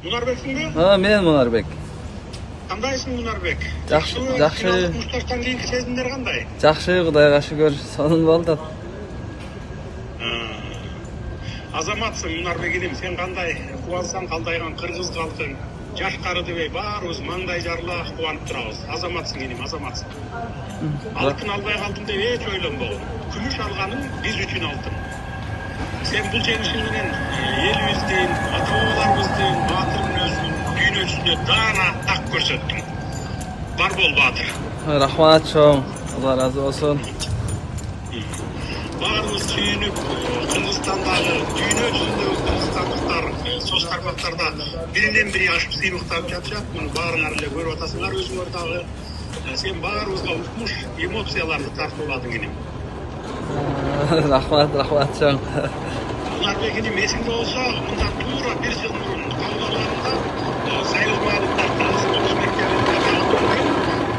Мунарбексиңби? Мен Мунарбек. Кандайсың, Мунарбек? Жакшы. Мушташтан кийинки сезимдер кандай? Жакшы, Кудайга шүгүр. Сонун болду. Азаматсың, Мунарбек иним. Сен кандай кубансаң калдайган кыргыз калкың, жаш кары дебей баарыбыз маңдай жарыла кубанып турабыз. Азаматсың иним, азаматсың. Алтын албай калдым деп эч ойлонбогун. Күмүш алганың биз үчүн алтын. Sen bu jеңишиң менен элибиздин, ата-бабаларыбыздын баатырын өзүнүн дүйнөсүнө даана так көрсөттүң. Бар бол, баатыр. Рахмат чоң. Алла разы болсун. Баарыбыз сүйүнүп, Кыргызстандагы дүйнө жүзүндөгү кыргызстандыктар, соц тармактарда биринен бири ашып сыймыктап жатышат. Муну баарыңар эле көрүп атасыңар өзүңөр дагы. Сен баарыбызга укмуш эмоцияларды тартууладың иним. Рахмат чоң. Мунарбек иним, эсиңде болсо, мындан туура бир жыл мурун кабыл алганда сайылмалыктар кыргыз соғыс мектебинде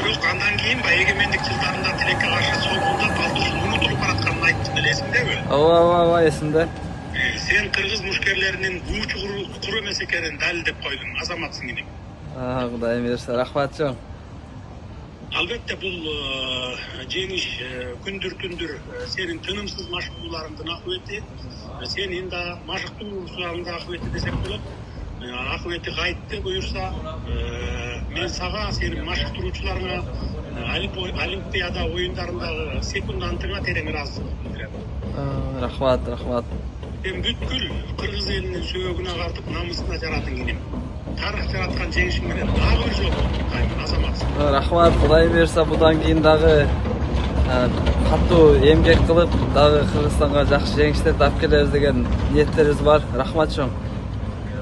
бирок андан кийин эгемендик жылдарында тилекке каршы солгундап алтысын унутулуп баратканын айттың эле, эсиңдеби? Ооба, эсимде. Сен кыргыз мушкерлеринин буу чугур эмес экенин далилдеп койдуң, азаматсың иним. Кудайым берсе, рахмат чоң. Албетте бул жеңиш күндүр сенин тынымсыз машыктууларыңдын акыбети, сенин да машыктууларыңдын акыбети десек болот. Акыбети кайтты буюрса, мен сага сенин машыктыруучуларыңа Олимпиада оюндарындагы секундантыңа терең ыраазычылык билдирем. Рахмат. Сен бүткүл кыргыз элинин сөөгүнө картып, намысына жаратың иним. Тарых жараткан жеңишиң менен дагы бир жолу азаматсың. Рахмат, Кудай берсе, будан кийин дагы катуу эмгек кылып, дагы Кыргызстанга жакшы жеңиштерди алып келебиз деген ниеттерибиз бар. Рахмат чоң.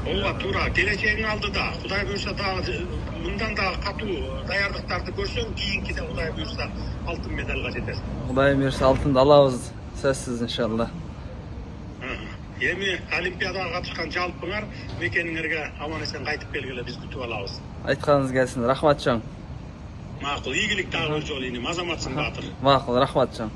Ооба, туура. Келечегиң алдыда. Кудай буйрса дагы мындан да катуу даярдыктарды көрсөң, кийинкиде Кудай буйрса алтын медалга жетесиң. Кудай берсе, алтынды алабыз, сөзсүз иншалла. Эми Олимпиадага катышкан жалпыңар мекениңерге аман эсен кайтып келгиле, биз күтүп алабыз. Айтканыңыз келсин. Рахмат чоң. Макул, ийгилик дагы бир жолу иним, азаматсың, баатыр. Макул, рахмат чоң.